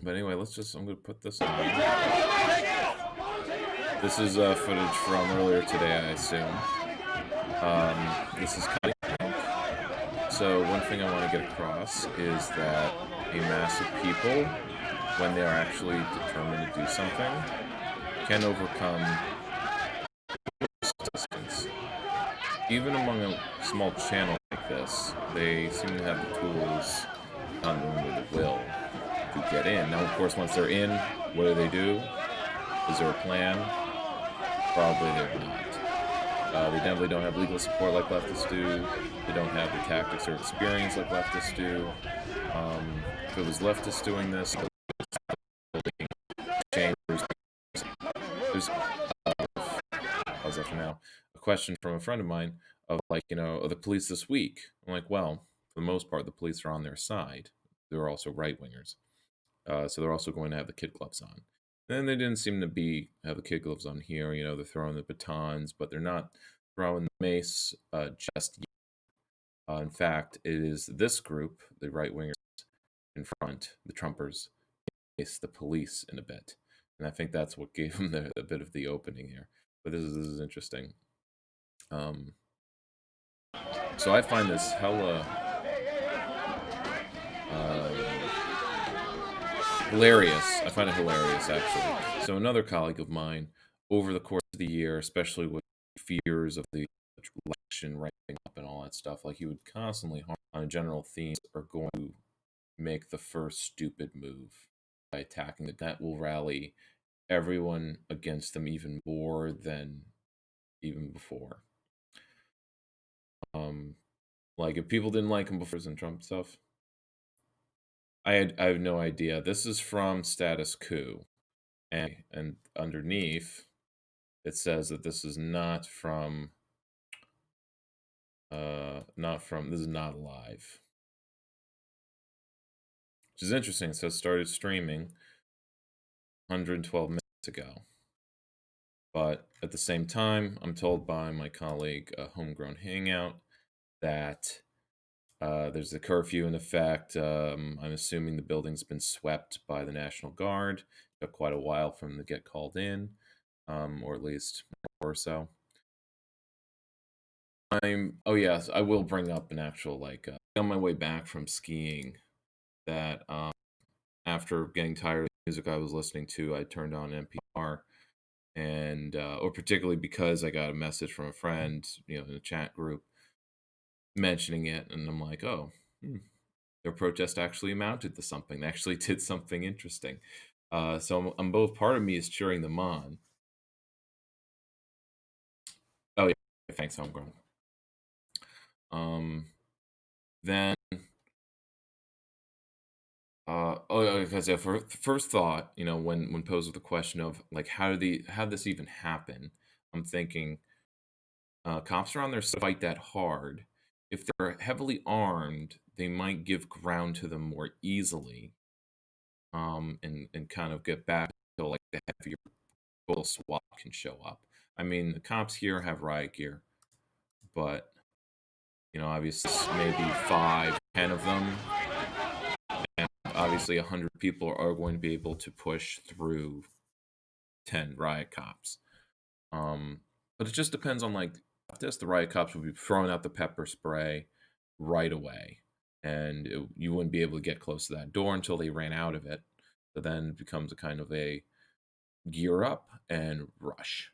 But anyway, I'm going to put this on. This is footage from earlier today, I assume. This is kind of... So one thing I want to get across is that a mass of people, when they are actually determined to do something, can overcome resistance. Even among a small channel like this, they seem to have the tools, not only the will, to get in. Now, of course, once they're in, what do? Is there a plan? Probably they're not. They definitely don't have legal support like leftists do. They don't have the tactics or experience like leftists do. If it was leftists doing this, chambers. There's how's that for now? A question from a friend of mine of like, the police this week. I'm like, well, for the most part, the police are on their side. They're also right wingers, so they're also going to have the kid gloves on. And they didn't seem to have the kid gloves on here. They're throwing the batons, but they're not throwing the mace just yet. In fact, it is this group, the right wingers in front, the Trumpers, mace the police in a bit. And I think that's what gave them a bit of the opening here. But this is interesting. So I find this hella hilarious. I find it hilarious, actually. So another colleague of mine, over the course of the year, especially with fears of the election ramping up and all that stuff, like he would constantly harm on a general theme, are going to make the first stupid move by attacking that will rally everyone against them even more than even before. Like if people didn't like him before and Trump stuff, I have no idea. This is from Status Quo, and underneath it says that this is not from this is not live, which is interesting. So it started streaming 112 minutes ago, but at the same time, I'm told by my colleague, Homegrown Hangout, that there's a curfew in effect. I'm assuming the building's been swept by the National Guard. It took quite a while for them to get called in, or at least more or so. Oh yes, I will bring up an actual, like, on my way back from skiing, that after getting tired of the music I was listening to, I turned on NPR, and or particularly because I got a message from a friend, in a chat group mentioning it, and I'm like, oh, their protest actually amounted to something. They actually did something interesting. So I'm both, part of me is cheering them on. Oh yeah, thanks, Homegrown. Then because for first thought, when posed with the question of like how did this even happen, I'm thinking cops are on their side to fight that hard. If they're heavily armed, they might give ground to them more easily, and kind of get back to like the heavier full SWAT can show up. I mean, the cops here have riot gear, but obviously maybe 5, 10 of them, and obviously 100 people are going to be able to push through 10 riot cops. But it just depends on, like, the riot cops would be throwing out the pepper spray right away, and you wouldn't be able to get close to that door until they ran out of it. So then it becomes a kind of a gear up and rush.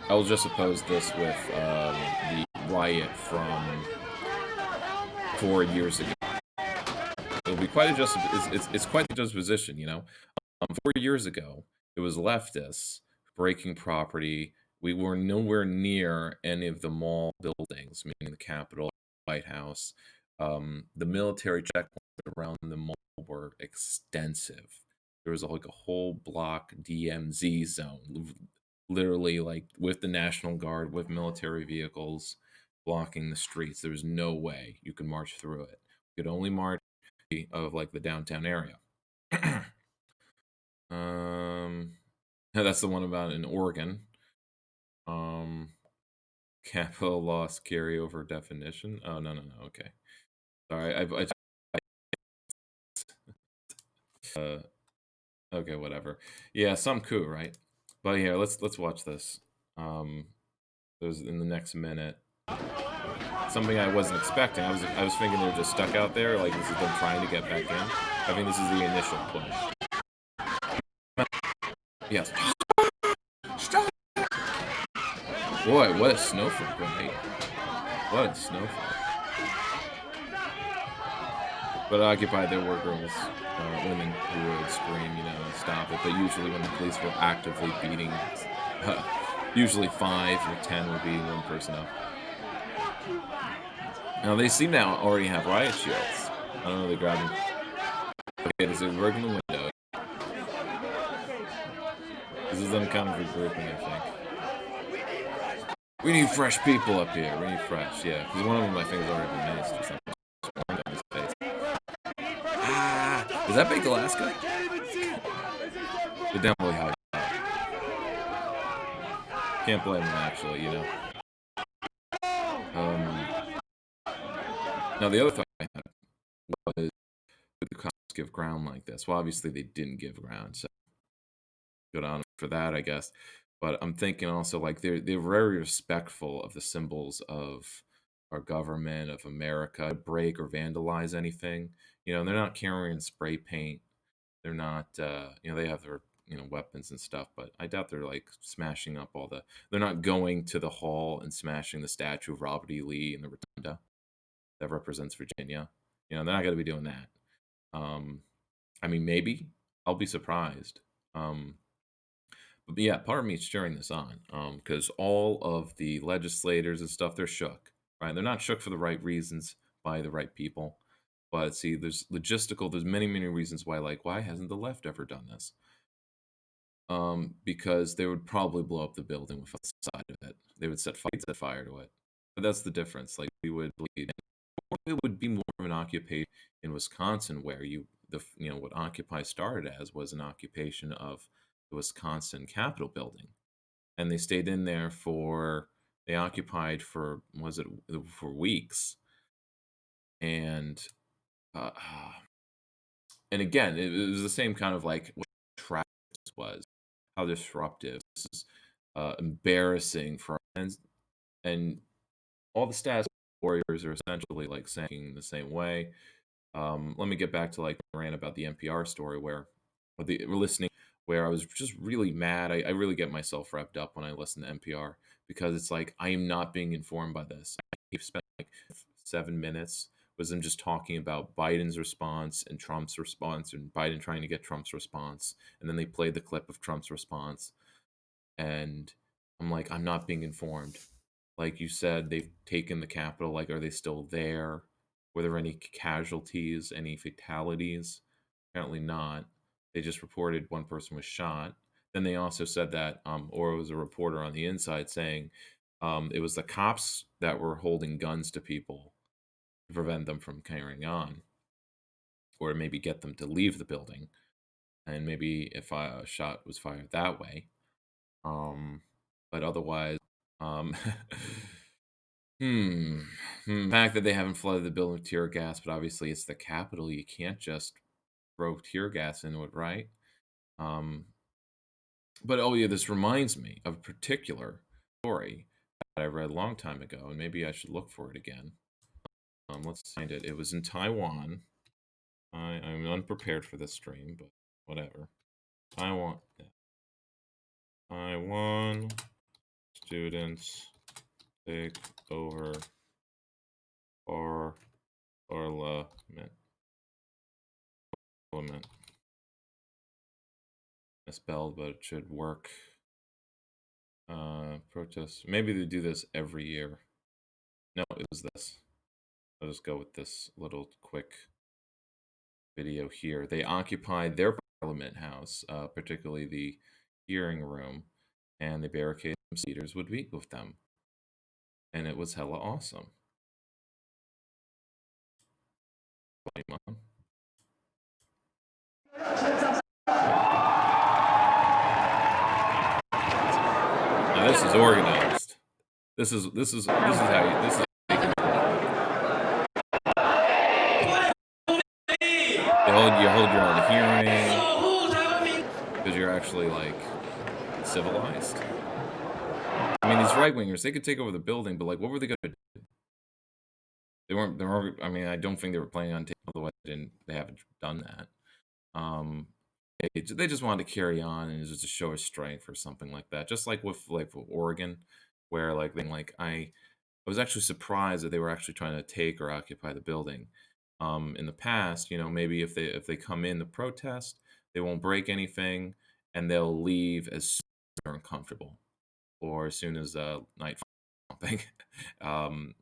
I will just oppose this with the riot from 4 years ago. It'll be quite it's quite the juxtaposition, 4 years ago, it was leftists breaking property. We were nowhere near any of the mall buildings, meaning the Capitol, White House. The military checkpoints around the mall were extensive. There was like a whole block DMZ zone, literally, like, with the National Guard, with military vehicles blocking the streets. There was no way you could march through it. You could only march of like the downtown area. That's the one about in Oregon. Capital loss carryover definition. Oh, no. Okay. Sorry, uh, okay, whatever. Yeah, some coup, right? But here, let's watch this. There's in the next minute something I wasn't expecting. I was thinking they were just stuck out there, like this is them trying to get back in. I think this is the initial push. Yes. Stop! Boy, what a snowflake, right? What a snowflake. But Occupy, there were girls, women who would scream, stop it. But usually when the police were actively beating, usually 5 or 10 were beating one person up. Now they seem to already have riot shields. I don't know, they grabbed them. Okay, there's a rig in the window. This is them kind of regrouping, I think. We need fresh people up here. We need fresh, yeah. Because one of them, I think, has already been maced or something. Is that Big Alaska? They're definitely high. Can't blame them, actually, Now, the other thing I had was, would the cops give ground like this? Well, obviously, they didn't give ground, so good on them for that, I guess. But I'm thinking also, like, they're very respectful of the symbols of our government, of America, break or vandalize anything. They're not carrying spray paint. They're not, they have their, weapons and stuff, but I doubt they're like smashing up they're not going to the hall and smashing the statue of Robert E. Lee in the rotunda that represents Virginia. They're not going to be doing that. I mean, maybe I'll be surprised. But yeah, part of me is cheering this on because all of the legislators and stuff, they're shook, right? They're not shook for the right reasons by the right people. But see, there's many, many reasons why hasn't the left ever done this? Because they would probably blow up the building with the side of it. They would set fire to it. But that's the difference. Like we would bleed. It would be more of an occupation in Wisconsin where what Occupy started as was an occupation of the Wisconsin Capitol building. And they stayed in there they occupied for weeks. And again, it was the same kind of like what traffic was, how disruptive. This is embarrassing for and all the status warriors are essentially like saying the same way. Let me get back to like the rant about the NPR story where I was just really mad. I really get myself wrapped up when I listen to NPR because it's like I am not being informed by this. I keep spending like 7 minutes was them just talking about Biden's response and Trump's response and Biden trying to get Trump's response. And then they played the clip of Trump's response. And I'm like, I'm not being informed. Like you said, they've taken the Capitol. Like, are they still there? Were there any casualties, any fatalities? Apparently not. They just reported one person was shot. Then they also said that, or it was a reporter on the inside saying it was the cops that were holding guns to people to prevent them from carrying on, or maybe get them to leave the building. And maybe if a shot was fired that way. But otherwise, the fact that they haven't flooded the building with tear gas, but obviously it's the Capitol. You can't just throw tear gas into it, right? But oh yeah, this reminds me of a particular story that I read a long time ago, and maybe I should look for it again. Let's find it. It was in Taiwan. I'm unprepared for this stream, but whatever. Taiwan students take over parliament. Misspelled, but it should work. Protests. Maybe they do this every year. No, it was this. I'll just go with this little quick video here. They occupied their parliament house, particularly the hearing room, and they barricaded some leaders would meet with them. And it was hella awesome. Now this is organized. This is how you. This is. you hold your own hearing because you're actually like civilized. I mean, these right wingers, they could take over the building, but like, what were they going to do? They weren't. I mean, I don't think they were planning on taking. Otherwise, they haven't done that. Um, they just wanted to carry on and just to show a strength or something like that. Just like with Oregon, where I was actually surprised that they were actually trying to take or occupy the building. In the past, maybe if they come in to protest, they won't break anything and they'll leave as soon as they're uncomfortable or as soon as night something.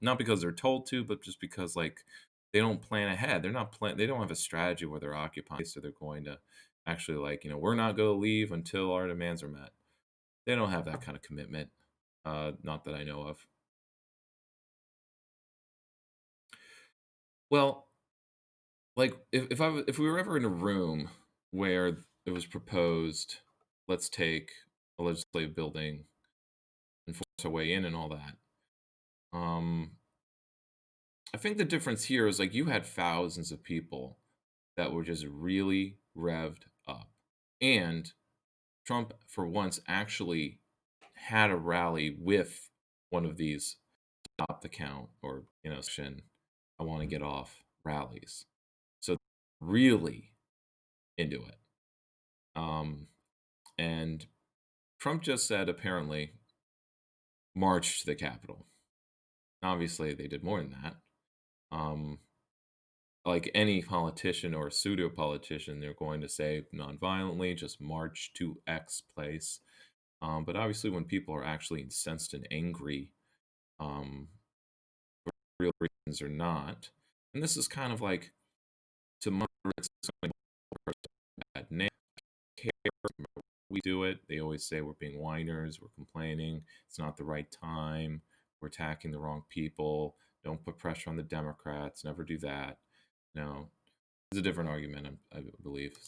Not because they're told to, but just because like they don't plan ahead. They don't have a strategy where they're occupying, so they're going to actually we're not going to leave until our demands are met. They don't have that kind of commitment. Not that I know of. Well, like if we were ever in a room where it was proposed, let's take a legislative building and force our way in and all that. Um, I think the difference here is like you had thousands of people that were just really revved up. And Trump, for once, actually had a rally with one of these stop the count or, I want to get off rallies. So really into it. And Trump just said, apparently, march to the Capitol. Obviously, they did more than that. Um, like any politician or pseudo politician, they're going to say nonviolently, just march to X place. But obviously, when people are actually incensed and angry, um, for real reasons or not, and this is kind of like to moderate bad name, care. We do it. They always say we're being whiners, we're complaining, it's not the right time, we're attacking the wrong people. Don't put pressure on the Democrats. Never do that. No, it's a different argument, I believe.